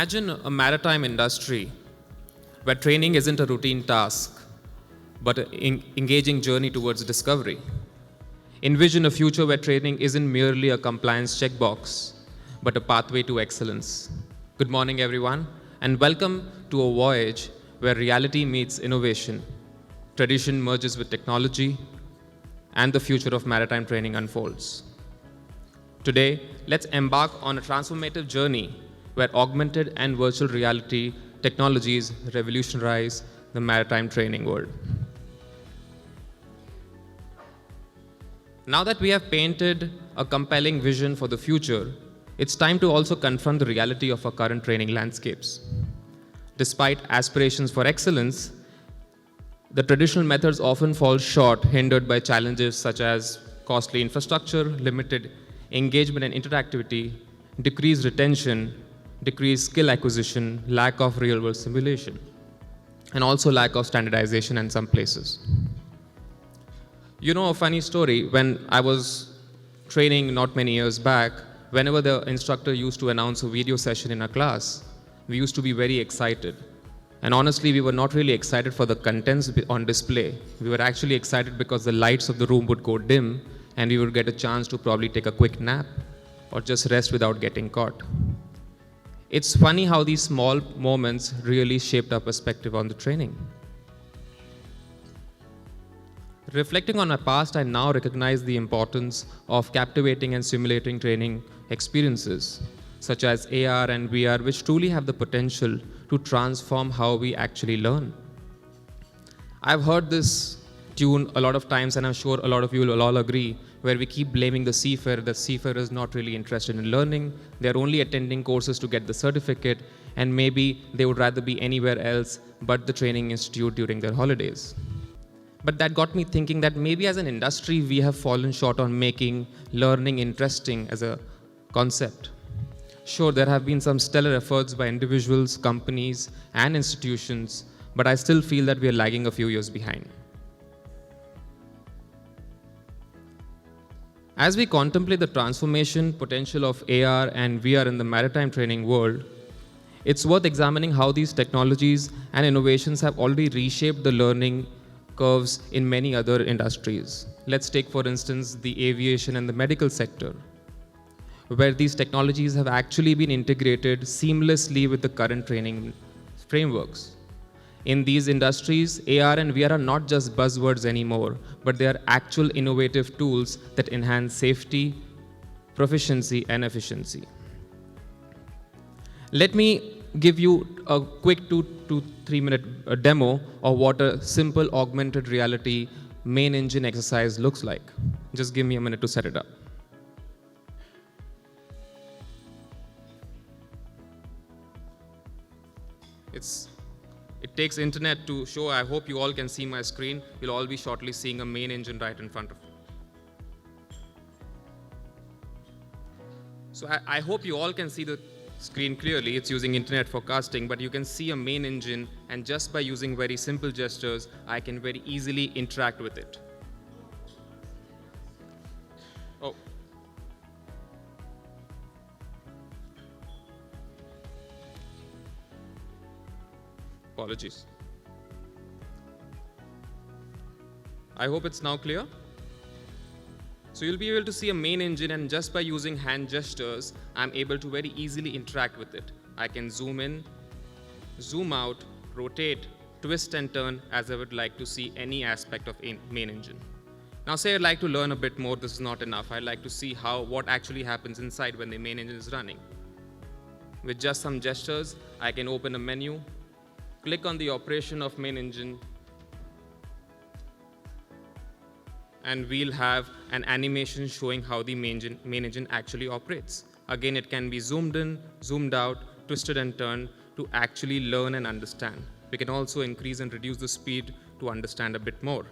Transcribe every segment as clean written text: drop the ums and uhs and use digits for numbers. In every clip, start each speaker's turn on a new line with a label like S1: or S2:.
S1: Imagine a maritime industry where training isn't a routine task, but an engaging journey towards discovery. Envision a future where training isn't merely a compliance checkbox, but a pathway to excellence. Good morning, everyone, and welcome to a voyage where reality meets innovation, tradition merges with technology, and the future of maritime training unfolds. Today, let's embark on a transformative journey where augmented and virtual reality technologies revolutionize the maritime training world. Now that we have painted a compelling vision for the future, it's time to also confront the reality of our current training landscapes. Despite aspirations for excellence, the traditional methods often fall short, hindered by challenges such as costly infrastructure, limited engagement and interactivity, decreased retention, decreased skill acquisition, lack of real-world simulation, and also lack of standardization in some places. You know a funny story, when I was training not many years back, whenever the instructor used to announce a video session in a class, we used to be very excited. And honestly, we were not really excited for the contents on display. We were actually excited because the lights of the room would go dim and we would get a chance to probably take a quick nap or just rest without getting caught. It's funny how these small moments really shaped our perspective on the training. Reflecting on my past, I now recognize the importance of captivating and simulating training experiences, such as AR and VR, which truly have the potential to transform how we actually learn. I've heard this tune a lot of times, and I'm sure a lot of you will all agree, where we keep blaming the seafarer. The seafarer is not really interested in learning. They're only attending courses to get the certificate, and maybe they would rather be anywhere else but the training institute during their holidays. But that got me thinking that maybe as an industry, we have fallen short on making learning interesting as a concept. Sure, there have been some stellar efforts by individuals, companies, and institutions, but I still feel that we are lagging a few years behind. As we contemplate the transformation potential of AR and VR in the maritime training world, it's worth examining how these technologies and innovations have already reshaped the learning curves in many other industries. Let's take, for instance, the aviation and the medical sector, where these technologies have actually been integrated seamlessly with the current training frameworks. In these industries, AR and VR are not just buzzwords anymore, but they are actual innovative tools that enhance safety, proficiency, and efficiency. Let me give you a quick 2 to 3 minute demo of what a simple augmented reality main engine exercise looks like. Just give me a minute to set it up. It takes internet to show. I hope you all can see my screen. You'll all be shortly seeing a main engine right in front of you. So I hope you all can see the screen clearly. It's using internet forecasting, but you can see a main engine, and just by using very simple gestures, I can very easily interact with it. Oh. Apologies. I hope it's now clear. So you'll be able to see a main engine, and just by using hand gestures, I'm able to very easily interact with it. I can zoom in, zoom out, rotate, twist and turn as I would like to see any aspect of a main engine. Now say I'd like to learn a bit more, this is not enough. I'd like to see what actually happens inside when the main engine is running. With just some gestures, I can open a menu, click on the operation of main engine, and we'll have an animation showing how the main engine actually operates. Again, it can be zoomed in, zoomed out, twisted and turned to actually learn and understand. We can also increase and reduce the speed to understand a bit more.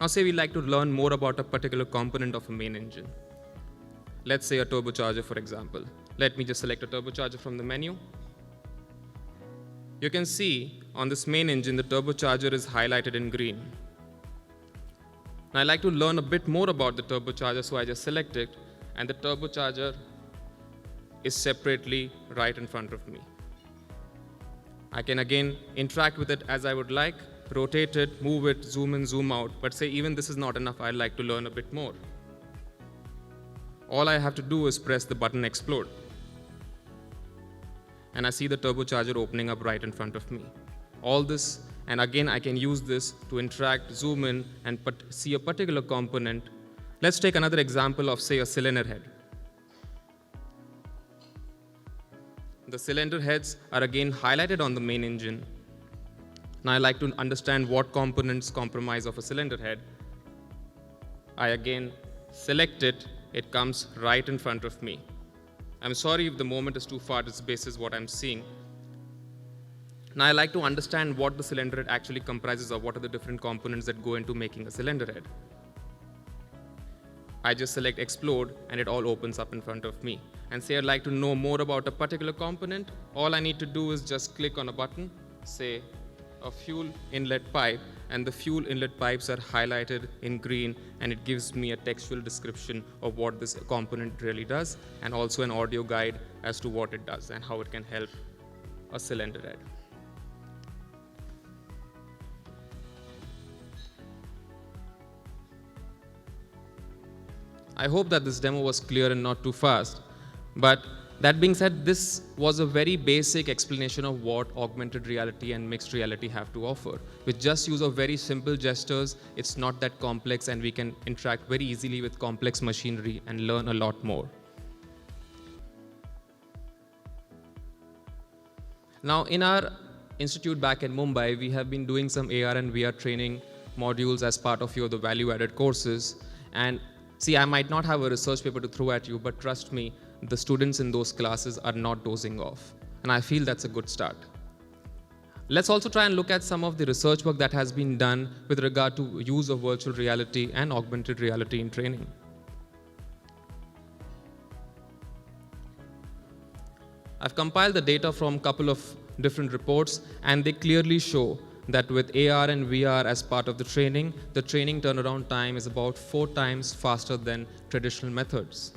S1: Now say we'd like to learn more about a particular component of a main engine. Let's say a turbocharger, for example. Let me just select a turbocharger from the menu. You can see on this main engine, the turbocharger is highlighted in green. Now I'd like to learn a bit more about the turbocharger, so I just select it, and the turbocharger is separately right in front of me. I can again interact with it as I would like, rotate it, move it, zoom in, zoom out, but say even this is not enough, I'd like to learn a bit more. All I have to do is press the button explode. And I see the turbocharger opening up right in front of me. All this, and again I can use this to interact, zoom in, and see a particular component. Let's take another example of, say, a cylinder head. The cylinder heads are again highlighted on the main engine. Now I like to understand what components comprise of a cylinder head. I again select it, it comes right in front of me. I'm sorry if the moment is too far, this basis what I'm seeing. Now I like to understand what the cylinder head actually comprises of, what are the different components that go into making a cylinder head. I just select explode and it all opens up in front of me. And say I'd like to know more about a particular component, all I need to do is just click on a button, say a fuel inlet pipe, and the fuel inlet pipes are highlighted in green, and it gives me a textual description of what this component really does, and also an audio guide as to what it does and how it can help a cylinder head. I hope that this demo was clear and not too fast. But that being said, this was a very basic explanation of what augmented reality and mixed reality have to offer. With just use of very simple gestures, it's not that complex, and we can interact very easily with complex machinery and learn a lot more. Now, in our institute back in Mumbai, we have been doing some AR and VR training modules as part of the value-added courses. And see, I might not have a research paper to throw at you, but trust me, the students in those classes are not dozing off. And I feel that's a good start. Let's also try and look at some of the research work that has been done with regard to use of virtual reality and augmented reality in training. I've compiled the data from a couple of different reports, and they clearly show that with AR and VR as part of the training turnaround time is about 4 times faster than traditional methods.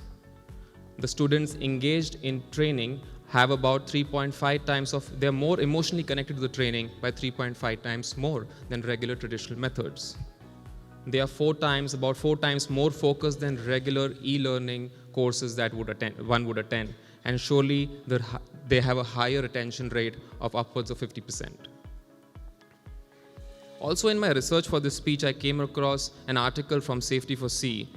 S1: The students engaged in training have about 3.5 times they're more emotionally connected to the training by 3.5 times more than regular traditional methods. They are about 4 times more focused than regular e-learning courses that one would attend. And surely they have a higher retention rate of upwards of 50%. Also, in my research for this speech, I came across an article from SAFETY4SEA.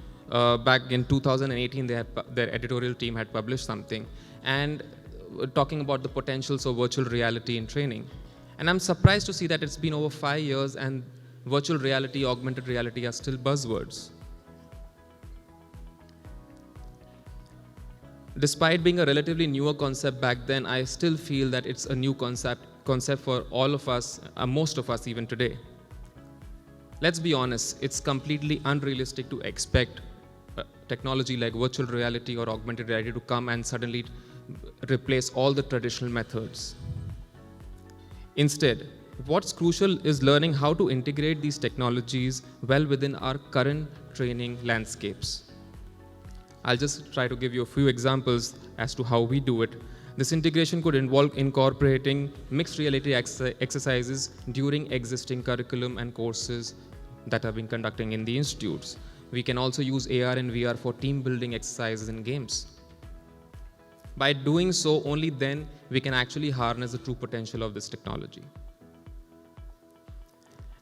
S1: Back in 2018, their editorial team had published something and talking about the potentials of virtual reality in training. And I'm surprised to see that it's been over 5 years and virtual reality, augmented reality are still buzzwords. Despite being a relatively newer concept back then, I still feel that it's a new concept for all of us, most of us even today. Let's be honest, it's completely unrealistic to expect technology like virtual reality or augmented reality to come and suddenly replace all the traditional methods. Instead, what's crucial is learning how to integrate these technologies well within our current training landscapes. I'll just try to give you a few examples as to how we do it. This integration could involve incorporating mixed reality exercises during existing curriculum and courses that have been conducting in the institutes. We can also use AR and VR for team building exercises and games. By doing so, only then we can actually harness the true potential of this technology.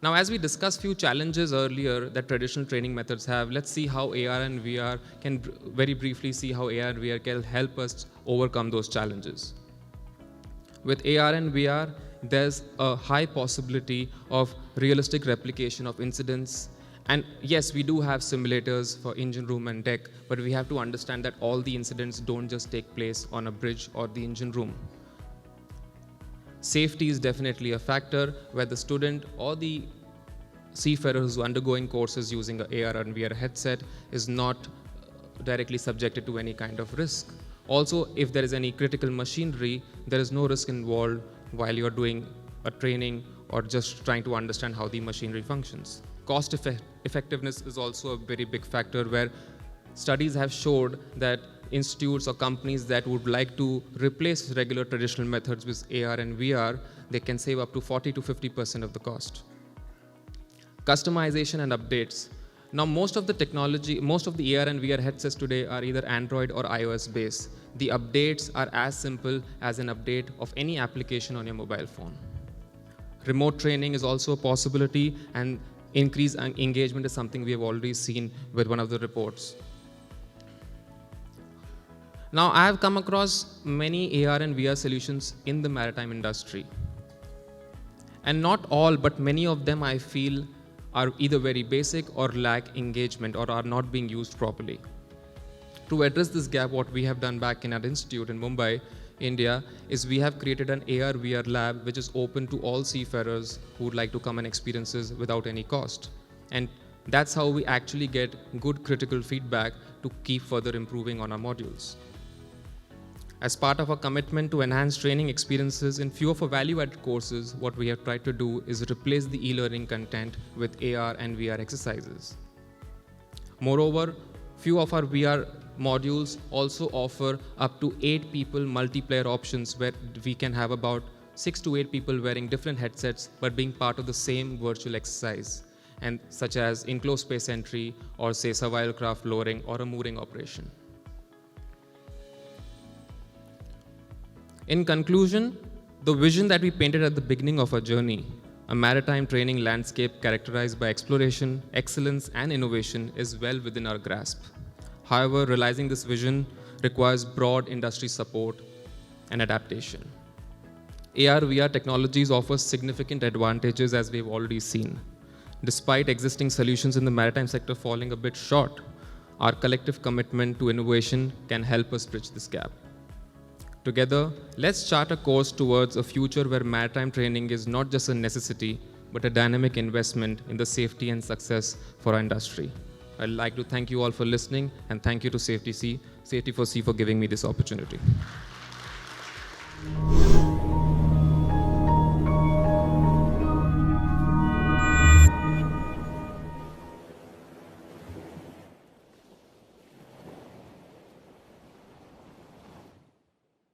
S1: Now, as we discussed few challenges earlier that traditional training methods have, let's see how AR and VR can very briefly see how AR and VR can help us overcome those challenges. With AR and VR, there's a high possibility of realistic replication of incidents. And yes, we do have simulators for engine room and deck, but we have to understand that all the incidents don't just take place on a bridge or the engine room. Safety is definitely a factor where the student or the seafarer who's undergoing courses using an AR and VR headset is not directly subjected to any kind of risk. Also, if there is any critical machinery, there is no risk involved while you're doing a training or just trying to understand how the machinery functions. Cost effectiveness is also a very big factor where studies have showed that institutes or companies that would like to replace regular traditional methods with AR and VR, they can save up to 40 to 50% of the cost. Customization and updates. Now, most of the technology, most of the AR and VR headsets today are either Android or iOS based. The updates are as simple as an update of any application on your mobile phone. Remote training is also a possibility, and increased engagement is something we have already seen with one of the reports. Now, I have come across many AR and VR solutions in the maritime industry. And not all, but many of them I feel are either very basic or lack engagement or are not being used properly. To address this gap, what we have done back in our institute in Mumbai, India, is we have created an AR VR lab which is open to all seafarers who would like to come and experience this without any cost. And that's how we actually get good critical feedback to keep further improving on our modules. As part of our commitment to enhance training experiences in few of our value-added courses, what we have tried to do is replace the e-learning content with AR and VR exercises. Moreover, few of our VR modules also offer up to 8 people multiplayer options where we can have about 6 to 8 people wearing different headsets but being part of the same virtual exercise, and such as enclosed space entry or say survival craft lowering or a mooring operation. In conclusion, the vision that we painted at the beginning of our journey, a maritime training landscape characterized by exploration, excellence, and innovation, is well within our grasp. However, realizing this vision requires broad industry support and adaptation. AR/VR technologies offer significant advantages, as we've already seen. Despite existing solutions in the maritime sector falling a bit short, our collective commitment to innovation can help us bridge this gap. Together, let's chart a course towards a future where maritime training is not just a necessity, but a dynamic investment in the safety and success for our industry. I'd like to thank you all for listening, and thank you to SAFETY4SEA for giving me this opportunity.